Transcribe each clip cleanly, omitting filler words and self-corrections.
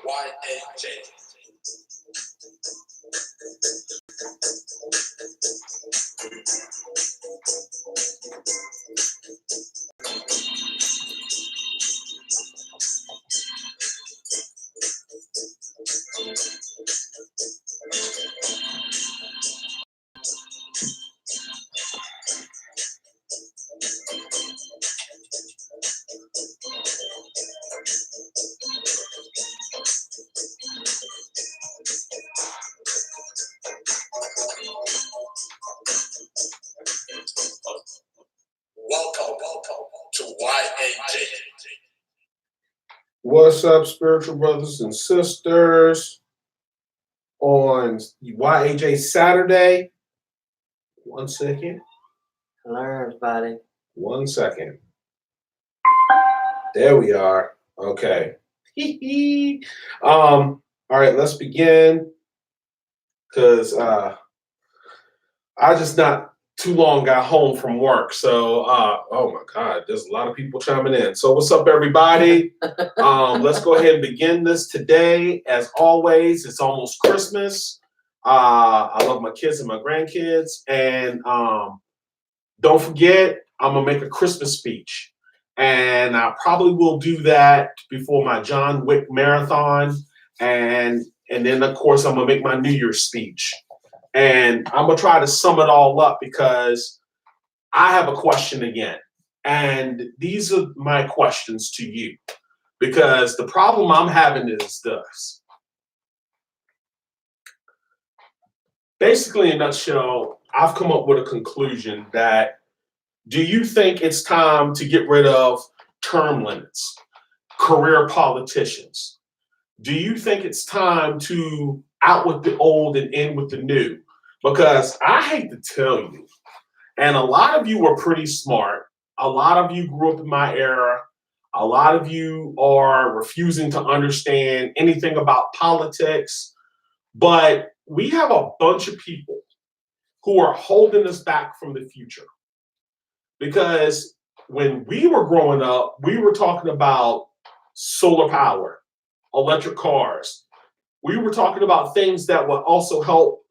YAJ. Welcome to YAJ. What's up, spiritual brothers and sisters? On YAJ Saturday. 1 second. Hello, everybody. 1 second. There we are. Okay. All right, let's begin. Because I just not too long got home from work. So, oh my God, there's a lot of people chiming in. So what's up, everybody? Let's go ahead and begin this today. As always, it's almost Christmas. I love my kids and my grandkids. And don't forget, I'm going to make a Christmas speech. And I probably will do that before my John Wick marathon. And then, of course, I'm going to make my New Year's speech. And I'm going to try to sum it all up because I have a question again. And these are my questions to you. Because the problem I'm having is this. Basically, in a nutshell, I've come up with a conclusion that do you think it's time to get rid of term limits, career politicians? Do you think it's time to out with the old and in with the new? Because I hate to tell you, and a lot of you are pretty smart. A lot of you grew up in my era. A lot of you are refusing to understand anything about politics. But we have a bunch of people who are holding us back from the future. Because when we were growing up, we were talking about solar power, electric cars. We were talking about things that would also help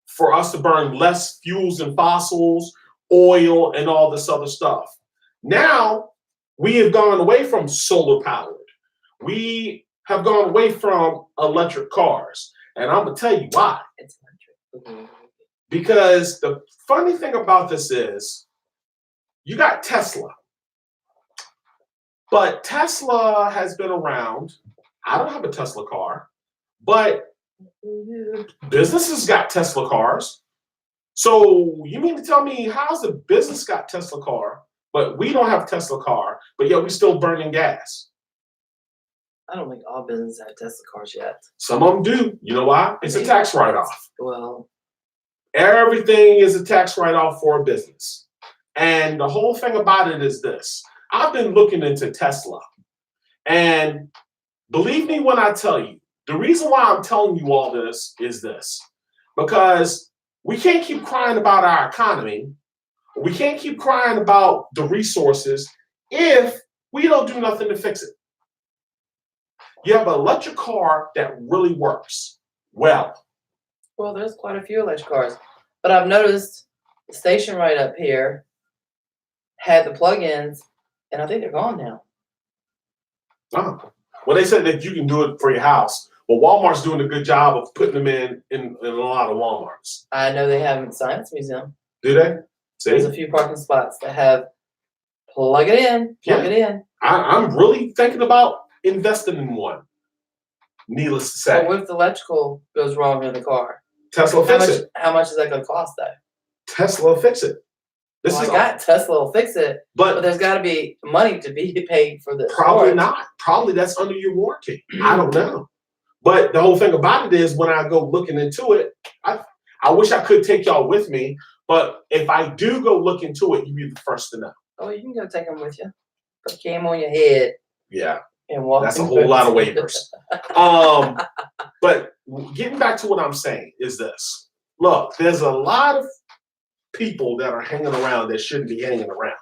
for us to burn less fuels and fossils, oil, and all this other stuff. Now, we have gone away from solar powered. We have gone away from electric cars. And I'm going to tell you why. It's electric. Mm-hmm. Because the funny thing about this is you got Tesla. But Tesla has been around. I don't have a Tesla car, but businesses got Tesla cars. So you mean to tell me how's the business got Tesla car, but we don't have a Tesla car, but yet we still burning gas? I don't think all businesses have Tesla cars yet. Some of them do. You know why? It's a tax write-off. Well, everything is a tax write-off for a business. And the whole thing about it is this. I've been looking into Tesla. And believe me when I tell you, the reason why I'm telling you all this is this. Because we can't keep crying about our economy. We can't keep crying about the resources if we don't do nothing to fix it. You have an electric car that really works well. Well, there's quite a few electric cars. But I've noticed the station right up here had the plug-ins, and I think they're gone now. Oh. Well, they said that you can do it for your house. Well, Walmart's doing a good job of putting them in a lot of Walmarts. I know they have them at Science Museum. Do they? See? There's a few parking spots that have plug it in. I'm really thinking about investing in one. Needless to say. But what if the electrical goes wrong in the car? Tesla fix it. How much is that going to cost, though? Tesla fix it. Tesla will fix it, but there's got to be money to be paid for this. Probably not. Probably that's under your warranty. I don't know. But the whole thing about it is when I go looking into it, I wish I could take y'all with me, but if I do go look into it, you'll be the first to know. Oh, you can go take them with you. Put a cam on your head. Yeah. And walk. That's a whole lot of waivers. But getting back to what I'm saying is this. Look, there's a lot of people that are hanging around that shouldn't be hanging around.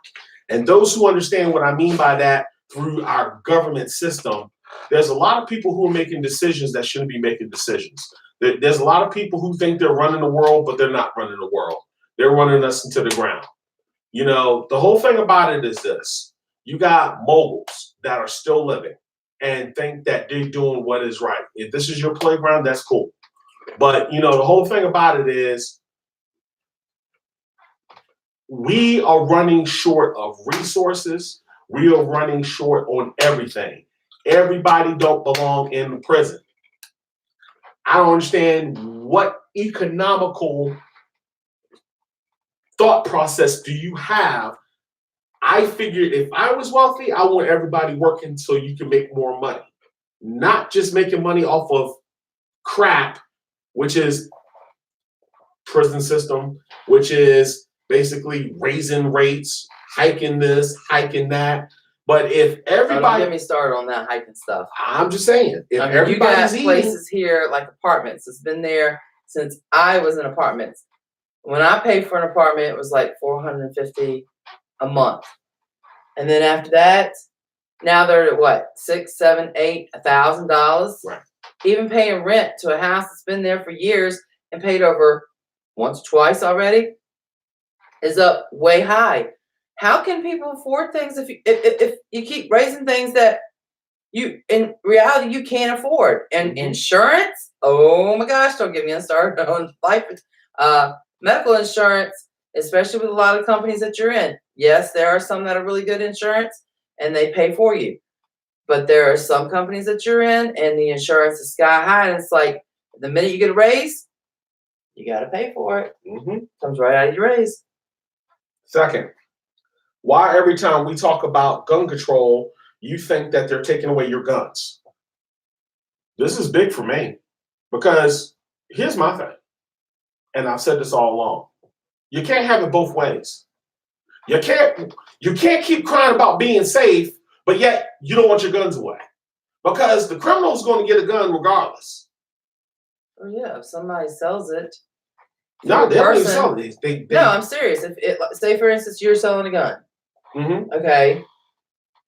And those who understand what I mean by that through our government system, There's a lot of people who are making decisions that shouldn't be making decisions. There's a lot of people who think they're running the world, but they're not running the world. They're running us into the ground. You know, the whole thing about it is this. You got moguls that are still living and think that they're doing what is right. If this is your playground, that's cool. But, you know, the whole thing about it is we are running short of resources. We are running short on everything. Everybody don't belong in the prison. I don't understand what economical thought process do you have. I figured if I was wealthy, I want everybody working so you can make more money, not just making money off of crap, which is prison system, which is basically raising rates, hiking this, hiking that. But if Oh, don't everybody, get me started on that hiking stuff. I'm just saying, if I mean, you got everybody's eating, places here like apartments. It's been there since I was in apartments. When I paid for an apartment, it was like $450 a month, and then after that, now they're at what, $6, $7, $8, $1,000. Right. Even paying rent to a house that's been there for years and paid over once or twice already is up way high. How can people afford things if you keep raising things that you in reality you can't afford? And insurance, oh my gosh, don't get me started on life medical insurance, especially with a lot of companies that you're in. Yes, there are some that are really good insurance and they pay for you. But there are some companies that you're in and the insurance is sky high, and it's like the minute you get a raise, you gotta pay for it. Comes right out of your raise. Second, why every time we talk about gun control, you think that they're taking away your guns? This is big for me because here's my thing, and I've said this all along. You can't have it both ways. You can't keep crying about being safe, but yet you don't want your guns away because the criminal's going to get a gun regardless. Oh yeah, if somebody sells it. No, they don't even person- sell these. They No, I'm serious. If it, say for instance, you're selling a gun. Mhm. Okay.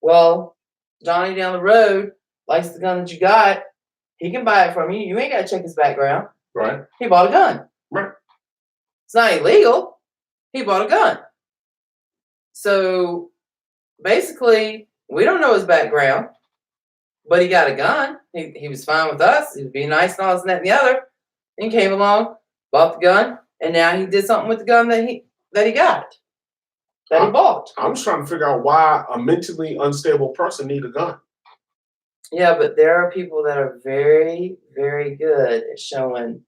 Well, Johnny down the road likes the gun that you got. He can buy it from you. You ain't got to check his background. Right. He bought a gun. Right. It's not illegal. He bought a gun. So basically, we don't know his background, but he got a gun. He was fine with us. He was being nice and all this and that and the other. And came along, bought the gun, and now he did something with the gun that he got. That he bought. I'm just trying to figure out why a mentally unstable person need a gun. Yeah, but there are people that are very, very good at showing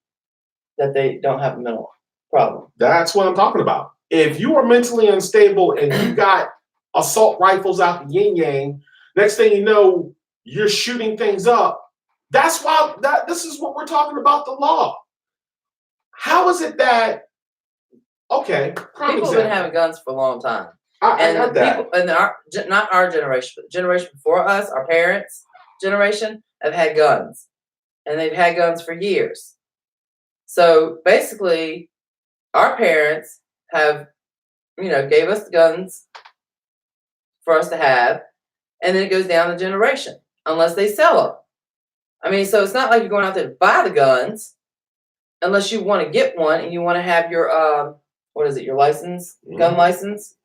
that they don't have a mental problem. That's what I'm talking about. If you are mentally unstable and you got assault rifles out the yin yang, next thing you know, you're shooting things up. That's why this is what we're talking about, the law. How is it that, okay, prime People have example. been having guns for a long time. I And got that. people, and not our generation, but the generation before us, our parents' generation, have had guns. And they've had guns for years. So basically, our parents have, gave us the guns for us to have, and then it goes down the generation, unless they sell them. I mean, so it's not like you're going out there to buy the guns, unless you want to get one and you want to have your, what is it, your license, gun license.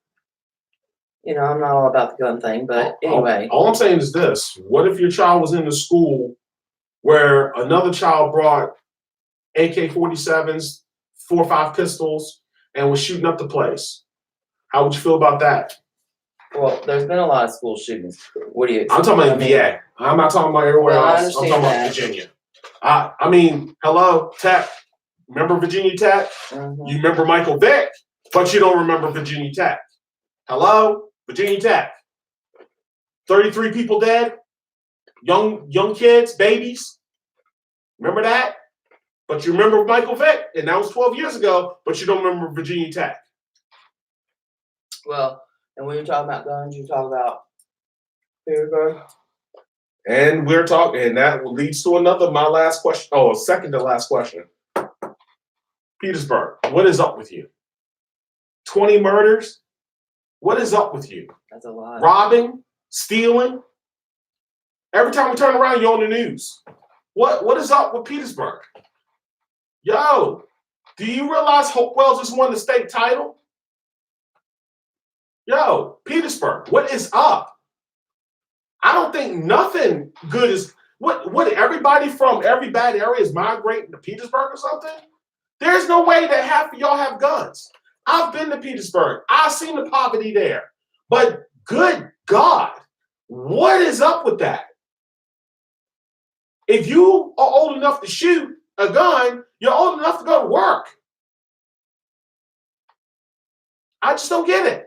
I'm not all about the gun thing, but anyway. All I'm saying is this. What if your child was in a school where another child brought AK-47s, 4 or 5 pistols, and was shooting up the place? How would you feel about that? Well, there's been a lot of school shootings. What do you? I'm talking about VA. I'm not talking about everywhere Well, I else. I'm understand talking about that. Virginia. I mean, hello, Tech. Remember Virginia Tech? Mhm. You remember Michael Vick, but you don't remember Virginia Tech. Hello, Virginia Tech. 33 people dead. Young kids, babies. Remember that? But you remember Michael Vick, and that was 12 years ago, but you don't remember Virginia Tech. Well, and when you're talking about guns, you talk about Petersburg. And we're talking, and that leads to my last question. Oh, second to last question. Petersburg, what is up with you? 20 murders? What is up with you? That's a lot. Robbing? Stealing? Every time we turn around, you're on the news. What is up with Petersburg? Yo, do you realize Hopewell just won the state title? Yo, Petersburg, what is up? I don't think nothing good is what everybody from every bad area is migrating to Petersburg or something? There's no way that half of y'all have guns. I've been to Petersburg. I've seen the poverty there. But good God, what is up with that? If you are old enough to shoot a gun, you're old enough to go to work. I just don't get it.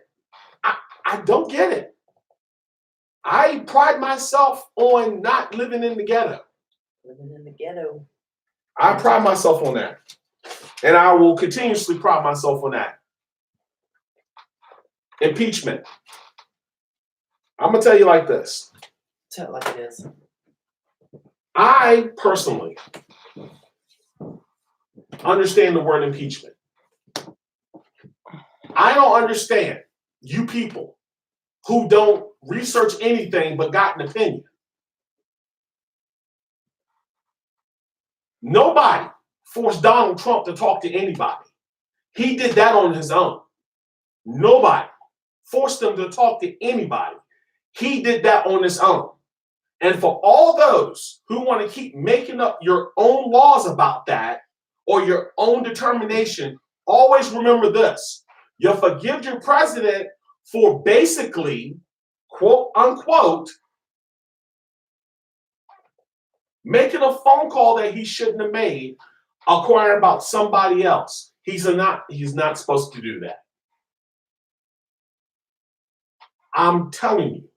I don't get it. I pride myself on not living in the ghetto. Living in the ghetto. I pride myself on that. And I will continuously pride myself on that. Impeachment. I'm going to tell you like this. Tell it like it is. I personally understand the word impeachment. I don't understand you people who don't research anything but got an opinion. Nobody forced Donald Trump to talk to anybody. He did that on his own. Nobody forced him to talk to anybody. He did that on his own. And for all those who want to keep making up your own laws about that or your own determination, always remember this. You forgive your president for basically, quote unquote, making a phone call that he shouldn't have made, inquiring about somebody else. He's not supposed to do that. I'm telling you,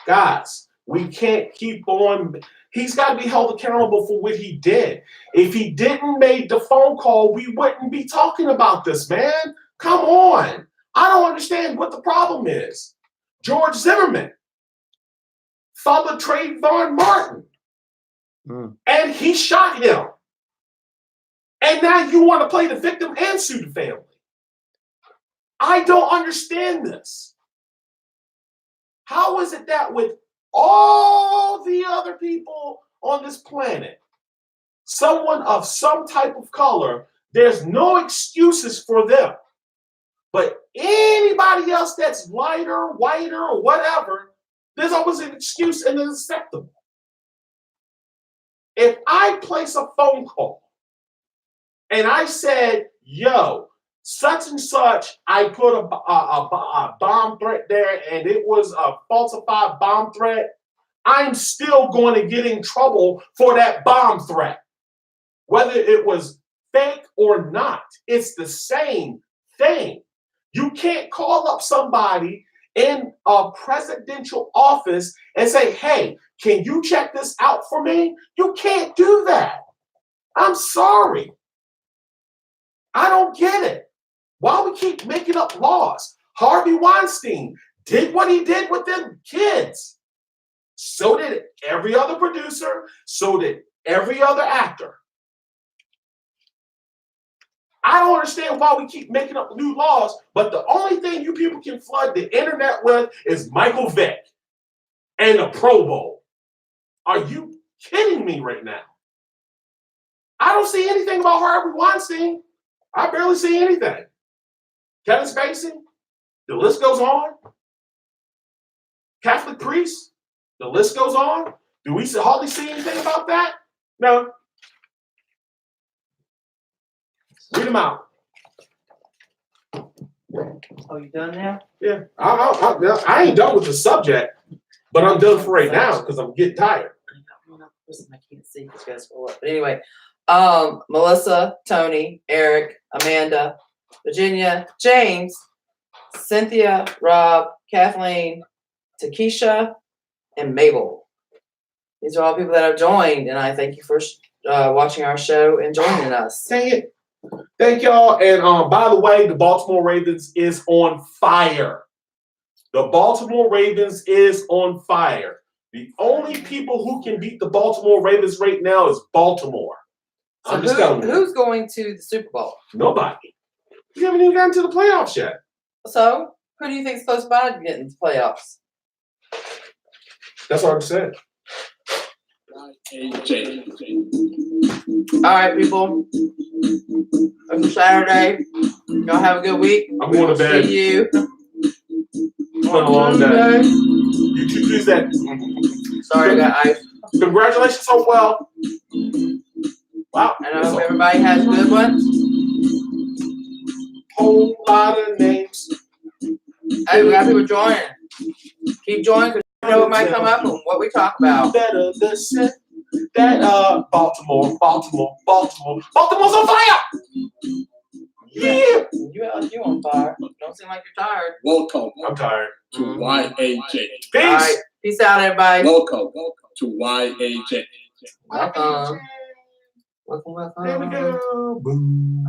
guys, we can't keep on. He's got to be held accountable for what he did. If he didn't make the phone call, we wouldn't be talking about this, man. Come on. I don't understand what the problem is. George Zimmerman, Father Trayvon Martin, and he shot him. And now you want to play the victim and sue the family. I don't understand this. How is it that with all the other people on this planet, someone of some type of color, there's no excuses for them? But anybody else that's lighter, whiter, or whatever, there's always an excuse and it's acceptable. If I place a phone call and I said, yo, such and such, I put a bomb threat there and it was a falsified bomb threat, I'm still going to get in trouble for that bomb threat. Whether it was fake or not, it's the same thing. You can't call up somebody in a presidential office and say, hey, can you check this out for me? You can't do that. I'm sorry. I don't get it. Why we keep making up laws? Harvey Weinstein did what he did with them kids. So did every other producer. So did every other actor. I don't understand why we keep making up new laws, but the only thing you people can flood the internet with is Michael Vick and the Pro Bowl. Are you kidding me right now? I don't see anything about Harvey Weinstein. I barely see anything. Kevin Spacey, the list goes on. Catholic priests, the list goes on. Do we hardly see anything about that? No. Read them out. Oh, you done now? Yeah, I ain't done with the subject, but I'm done for right now because I'm getting tired. I can't see because you guys scroll up. But anyway, Melissa, Tony, Eric, Amanda, Virginia, James, Cynthia, Rob, Kathleen, Takesha, and Mabel. These are all people that have joined, and I thank you for watching our show and joining us. Dang it. Thank y'all. And by the way, the Baltimore Ravens is on fire. The Baltimore Ravens is on fire. The only people who can beat the Baltimore Ravens right now is Baltimore. So I'm just telling you. who's going to the Super Bowl? Nobody. We haven't even gotten to the playoffs yet. So who do you think is close by to get into the playoffs? That's what I said. YAJ. All right, people. It's Saturday. Y'all have a good week. I'm going to bed. See you. It's been a long day. You two do that. Sorry, I got ice. Congratulations on well. Wow. And I hope everybody has good ones. Whole lot of names. Hey, we got people joining. Keep joining because you know what might come up and what we talk about. Better listen. That Baltimore's on fire. Yeah. You on fire. Don't seem like you're tired. Welcome I'm tired. to YAJ. Peace. All right. Peace out, everybody. Welcome to YAJ. Welcome. Welcome. There we go. Boom.